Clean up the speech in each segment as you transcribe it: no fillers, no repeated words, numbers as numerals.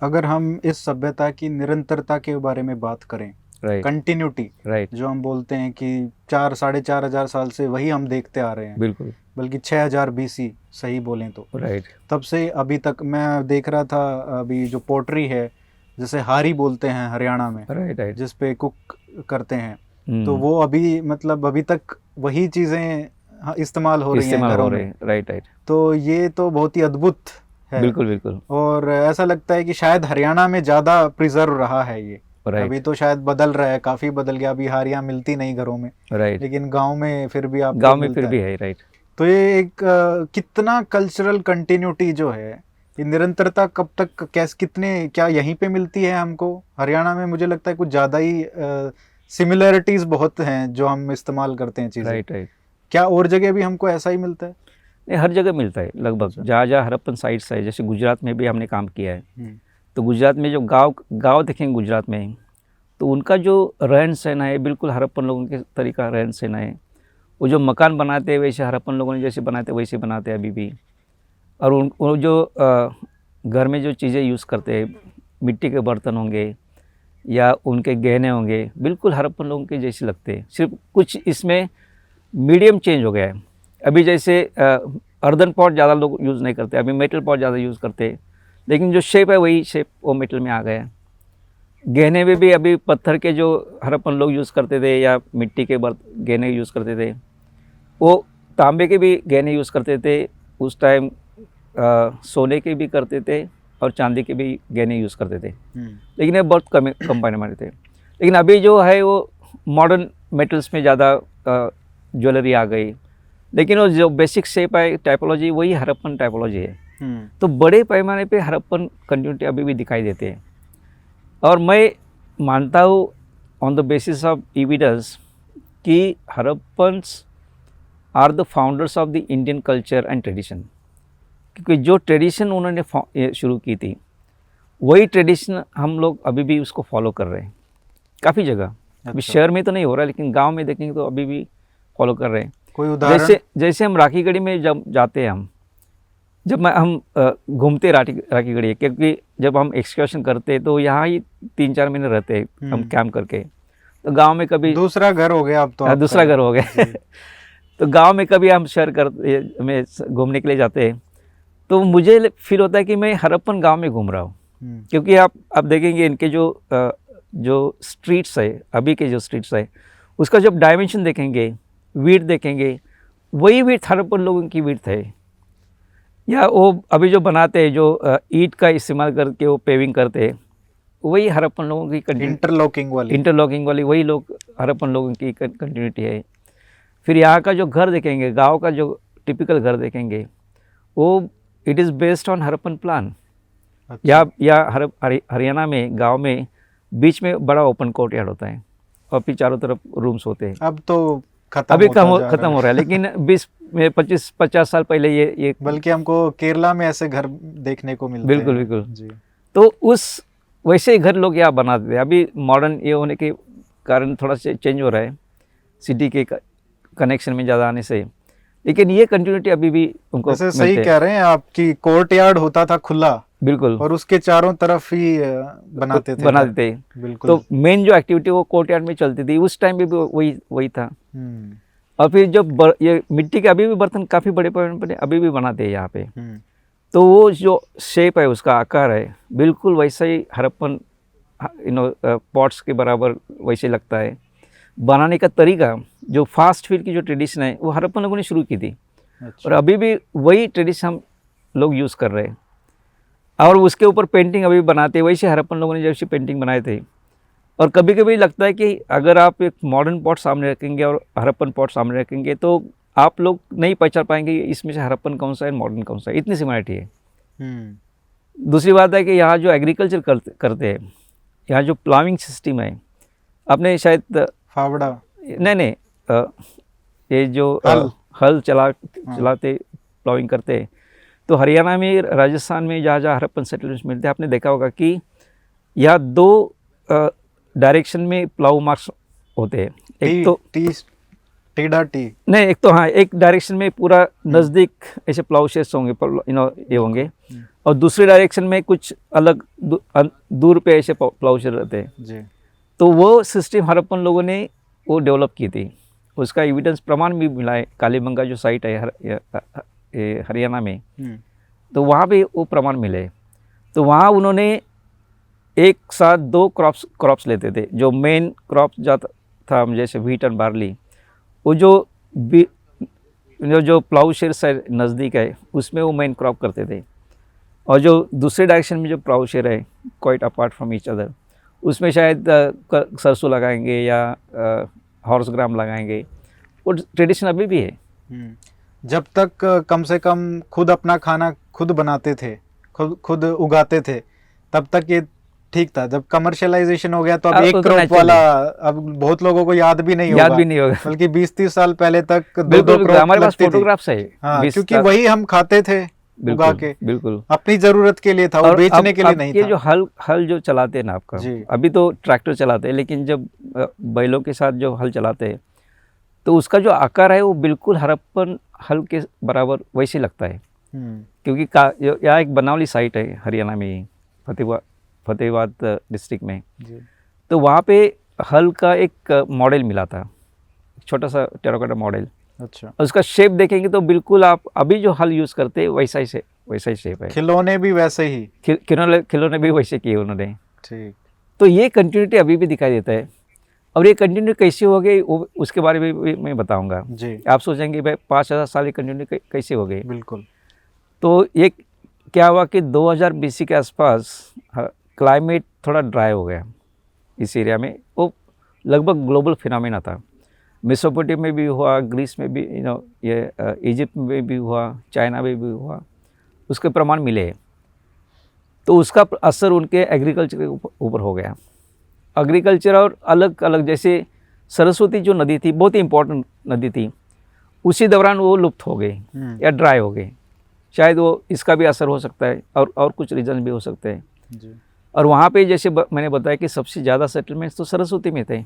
अगर हम इस सभ्यता की निरंतरता के बारे में बात करें, राइट कंटिन्यूटी, राइट जो हम बोलते हैं कि 4 साढ़े 4 हजार साल से वही हम देखते आ रहे हैं, बिल्कुल बल्कि 6000 BC सही बोलें तो, राइट तब से अभी तक मैं देख रहा था। अभी जो पोट्री है, जैसे हारी बोलते हैं हरियाणा में, राइट राइट जिस पे कुक करते हैं, तो वो अभी मतलब अभी तक वही चीज़ें इस्तेमाल हो रही हैं इस्तेमाल घरों हो में। रहे हैं। राइट राइट तो ये तो बहुत ही अद्भुत है। बिल्कुल बिल्कुल और ऐसा लगता है कि शायद हरियाणा में ज़्यादा प्रिजर्व रहा है ये। अभी राइट तो शायद बदल रहा है, काफ़ी बदल गया, अभी हारियाँ मिलती नहीं घरों में, राइट लेकिन गांव में फिर भी आपको गांव में फिर मिलता भी है। है। राइट तो ये एक कितना कल्चरल कंटिन्यूटी जो है, ये निरंतरता कब तक, कैसे, कितने, क्या यहीं पे मिलती है हमको हरियाणा में? मुझे लगता है कुछ ज़्यादा ही सिमिलरिटीज़ बहुत हैं जो हम इस्तेमाल करते हैं चीज़ें। राइट राइट क्या और जगह भी हमको ऐसा ही मिलता है? नहीं, हर जगह मिलता है लगभग। अच्छा। जहाँ जहाँ हड़प्पन साइट्स है, जैसे गुजरात में भी हमने काम किया है, हम्म। तो गुजरात में जो गांव गांव देखेंगे गुजरात में, तो उनका जो रहन सहन है बिल्कुल हड़प्पन लोगों के तरीका रहन सहन है। वो जो मकान बनाते हैं वैसे हड़प्पन लोगों ने जैसे बनाते वैसे बनाते हैं अभी भी। और वो जो घर में जो चीज़ें यूज़ करते हैं, मिट्टी के बर्तन होंगे या उनके गहने होंगे, बिल्कुल हड़प्पन लोगों के जैसे लगते हैं। सिर्फ कुछ इसमें मीडियम चेंज हो गया है। अभी जैसे अर्दन पॉट ज़्यादा लोग यूज़ नहीं करते, अभी मेटल पॉट ज़्यादा यूज़ करते हैं, लेकिन जो शेप है वही शेप वो मेटल में आ गया है। गहने में भी अभी पत्थर के जो हड़प्पन लोग यूज़ करते थे या मिट्टी के गहने यूज़ करते थे, वो तांबे के भी गहने यूज़ करते थे उस टाइम। सोने के भी करते थे और चांदी के भी गहने यूज़ करते थे, लेकिन ये बहुत कम पैमाने में थे। लेकिन अभी जो है वो मॉडर्न मेटल्स में ज़्यादा ज्वेलरी आ गई, लेकिन वो जो बेसिक शेप है टाइपोलॉजी वही हड़प्पन टाइपोलॉजी है। तो बड़े पैमाने पे हड़प्पन कंटिन्यूटी अभी भी दिखाई देते हैं। और मैं मानता हूँ on the basis of evidence कि Harappans are the founders of the Indian culture and tradition, क्योंकि जो ट्रेडिशन उन्होंने शुरू की थी वही ट्रेडिशन हम लोग अभी भी उसको फॉलो कर रहे हैं काफ़ी जगह। अभी शहर में तो नहीं हो रहा, लेकिन गांव में देखेंगे तो अभी भी फॉलो कर रहे हैं। कोई उदाहरण? जैसे हम राखीगढ़ी में जब जाते हैं, हम घूमते राखीगढ़ी, क्योंकि जब हम एक्सकर्शन करते हैं तो यहाँ ही 3-4 महीने रहते हैं हम कैंप करके। तो गांव में कभी दूसरा घर हो गया अब तो, दूसरा घर हो गया तो गांव में कभी हम शहर में घूमने के लिए जाते हैं, तो मुझे फील होता है कि मैं हड़प्पन गांव में घूम रहा हूँ। क्योंकि आप देखेंगे इनके जो स्ट्रीट्स है, अभी के जो स्ट्रीट्स है, उसका जब डायमेंशन देखेंगे, विड्थ देखेंगे, वही विड्थ हड़प्पन लोगों की विड्थ है। या वो अभी जो बनाते हैं, जो ईंट का इस्तेमाल करके वो पेविंग करते हैं, वही हड़प्पन लोगों की इंटरलॉकिंग वाली वही लोग हड़प्पन लोगों की कंटिन्यूटी है। फिर यहाँ का जो घर देखेंगे, गांव का जो टिपिकल घर देखेंगे, वो it is based on Harappan plan. या हरियाणा में गांव में बीच में बड़ा ओपन कोर्टयार्ड होता है और फिर चारों तरफ रूम्स होते हैं। अब तो अभी खत्म हो रहा है, लेकिन 20-50 साल पहले ये बल्कि हमको केरला में ऐसे घर देखने को मिलते बिल्कुल हैं। बिल्कुल जी। तो उस वैसे ही घर लोग यहाँ बनाते थे। अभी मॉडर्न ये होने के कारण थोड़ा सा चेंज हो रहा है सिटी के कनेक्शन में ज़्यादा आने से, लेकिन ये कंटिन्यूटी अभी भी उनको सही कह रहे हैं आप कि कोर्टयार्ड होता था खुला, बिल्कुल, और उसके चारों तरफ ही बनाते थे। बिल्कुल। तो मेन जो एक्टिविटी वो कोर्टयार्ड में चलती थी, उस टाइम भी वही था। और फिर जब ये मिट्टी के अभी भी बर्तन काफ़ी बड़े पैमाने अभी भी बनाते हैं यहाँ पे, तो वो जो शेप है, उसका आकार है, बिल्कुल वैसा ही हड़प्पन पॉट्स के बराबर वैसे लगता है। बनाने का तरीका, जो फास्ट फीड की जो ट्रेडिशन है, वो हड़प्पन लोगों ने शुरू की थी। अच्छा। और अभी भी वही ट्रेडिशन हम लोग यूज़ कर रहे हैं। और उसके ऊपर पेंटिंग अभी बनाते हैं, वैसे हड़प्पन लोगों ने जैसे पेंटिंग बनाए थे। और कभी कभी लगता है कि अगर आप एक मॉडर्न पॉट सामने रखेंगे और हड़प्पन पॉट सामने रखेंगे, तो आप लोग नहीं पहचान पाएंगे इसमें से हड़प्पन कौन सा है, मॉडर्न कौन सा है। इतनी सिमिलरिटी है। दूसरी बात है कि यहाँ जो एग्रीकल्चर करते हैं, यहाँ जो प्लाविंग सिस्टम है, आपने शायद फावड़ा नहीं ये जो हल चलाते प्लाविंग करते हैं, तो हरियाणा में, राजस्थान में जहाँ जहाँ हड़प्पन सेटलमेंट्स मिलते हैं, आपने देखा होगा कि यहाँ 2 डायरेक्शन में प्लाव मार्क्स होते हैं। एक तो टेढ़ा टी। नहीं, एक तो हाँ, एक डायरेक्शन में पूरा नज़दीक ऐसे प्लाउशेस होंगे, ये होंगे, और दूसरे डायरेक्शन में कुछ अलग दूर पे ऐसे प्लाउशेर रहते हैं जी। तो वो सिस्टम हड़प्पन लोगों ने वो डेवलप की थी। उसका एविडेंस प्रमाण भी मिला है। कालीबंगा जो साइट है हरियाणा में, तो वहाँ पे वो प्रमाण मिले। तो वहाँ उन्होंने एक साथ 2 क्रॉप्स लेते थे। जो मेन क्रॉप जाता था जैसे व्हीट एंड बार्ली, वो जो प्लाउशेर से नज़दीक है उसमें वो मेन क्रॉप करते थे, और जो दूसरे डायरेक्शन में जो प्लाउशेर है quite apart from each other, उसमें शायद सरसों लगाएंगे या हॉर्स ग्राम लगाएंगे। वो ट्रेडिशन अभी भी है। जब तक कम से कम खुद अपना खाना खुद बनाते थे, खुद उगाते थे, तब तक ये ठीक था। जब कमर्शियलाइजेशन हो गया तो अब एक क्रॉप वाला अब बहुत लोगों को याद भी नहीं होगा, बल्कि 20-30 साल पहले तक 2-2 क्रॉप हमारे पास फोटोग्राफ्स है। हाँ, क्योंकि वही हम खाते थे उगा के, बिल्कुल अपनी जरूरत के लिए था, वो बेचने के लिए नहीं था। ये जो हल जो चलाते हैं ना आपका, अभी तो ट्रैक्टर चलाते हैं, लेकिन जब बैलों के साथ जो हल चलाते हैं तो उसका जो आकार है वो बिल्कुल हड़प्पन हल के बराबर वैसे लगता है। क्योंकि यहाँ एक बनावली साइट है हरियाणा में, फतेहाबाद डिस्ट्रिक्ट में, तो वहाँ पे हल का एक मॉडल मिला था, छोटा सा टेराकोटा मॉडल। अच्छा। उसका शेप देखेंगे तो बिल्कुल आप अभी जो हल यूज़ करते हैं वैसा ही शेप है। खिलौने भी वैसे ही, खिलौने भी वैसे किए उन्होंने। ठीक। तो ये कंटिन्यूटी अभी भी दिखाई देता है, और ये कंटिन्यूटी कैसे हो गई वो उसके बारे में भी मैं बताऊंगा जी। आप सोचेंगे भाई 5000 साल की कंटिन्यूटी कैसे हो गई। बिल्कुल। तो ये क्या हुआ कि 2000 BC के आसपास क्लाइमेट थोड़ा ड्राई हो गया इस एरिया में। वो लगभग ग्लोबल फिनोमेना था। मेसोपोटामिया में भी हुआ, ग्रीस में भी, ये इजिप्ट में भी हुआ, चाइना में भी हुआ, उसके प्रमाण मिले। तो उसका असर उनके एग्रीकल्चर के ऊपर हो गया। एग्रीकल्चर और अलग अलग, जैसे सरस्वती जो नदी थी बहुत ही इम्पोर्टेंट नदी थी, उसी दौरान वो लुप्त हो गई या ड्राई हो गई। शायद वो इसका भी असर हो सकता है, और कुछ रीज़न भी हो सकते हैं जी। और वहाँ पे जैसे मैंने बताया कि सबसे ज़्यादा सेटलमेंट्स तो सरस्वती में थे,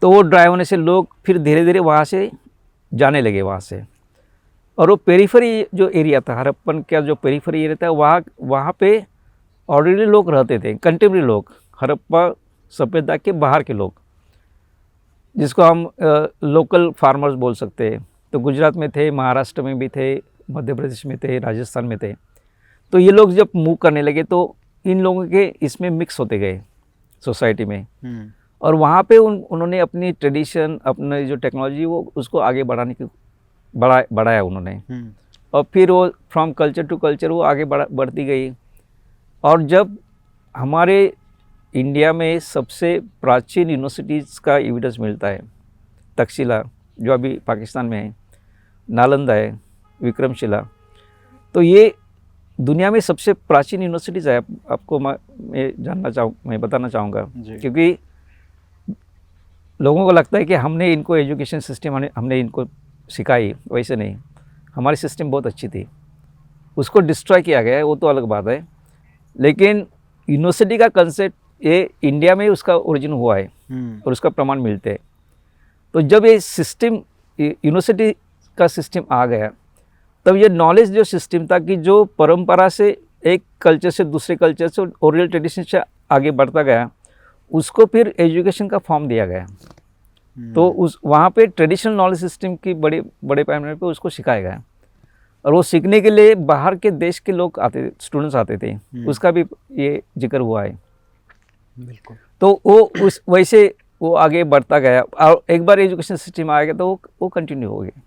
तो वो ड्राई होने से लोग फिर धीरे धीरे वहाँ से जाने लगे वहाँ से। और वो पेरीफरी जो एरिया था, हड़प्पन का जो पेरीफरी एरिया था, वहाँ पे ऑलरेडी लोग रहते थे, कंटेम्प्रेरी लोग, हड़प्पा सभ्यता के बाहर के लोग, जिसको हम लोकल फार्मर्स बोल सकते हैं। तो गुजरात में थे, महाराष्ट्र में भी थे, मध्य प्रदेश में थे, राजस्थान में थे। तो ये लोग जब मूव करने लगे तो इन लोगों के इसमें मिक्स होते गए सोसाइटी में, और वहाँ पे उन्होंने अपनी ट्रेडिशन, अपनी जो टेक्नोलॉजी वो उसको आगे बढ़ाने की बढ़ाया उन्होंने। और फिर वो फ्रॉम कल्चर टू कल्चर वो आगे बढ़ती गई। और जब हमारे इंडिया में सबसे प्राचीन यूनिवर्सिटीज़ का एविडेंस मिलता है, तक्षशिला जो अभी पाकिस्तान में है, नालंदा है, विक्रमशिला, तो ये दुनिया में सबसे प्राचीन यूनिवर्सिटीज़ है। आपको मैं बताना चाहूँगा, क्योंकि लोगों को लगता है कि हमने इनको एजुकेशन सिस्टम हमने इनको सिखाई, वैसे नहीं। हमारी सिस्टम बहुत अच्छी थी, उसको डिस्ट्रॉय किया गया है, वो तो अलग बात है। लेकिन यूनिवर्सिटी का कंसेप्ट ये इंडिया में उसका ओरिजिन हुआ है और उसका प्रमाण मिलते हैं। तो जब ये सिस्टम यूनिवर्सिटी का सिस्टम आ गया, तब ये नॉलेज जो सिस्टम था कि जो परंपरा से एक कल्चर से दूसरे कल्चर से ओरल ट्रेडिशन से आगे बढ़ता गया, उसको फिर एजुकेशन का फॉर्म दिया गया। तो वहाँ पे ट्रेडिशनल नॉलेज सिस्टम की बड़े पैमाने पे उसको सिखाया गया, और वो सीखने के लिए बाहर के देश के लोग आते थे, स्टूडेंट्स आते थे, उसका भी ये जिक्र हुआ है। बिल्कुल। तो वो वैसे वो आगे बढ़ता गया, और एक बार एजुकेशन सिस्टम आ गया तो वो कंटिन्यू हो गया।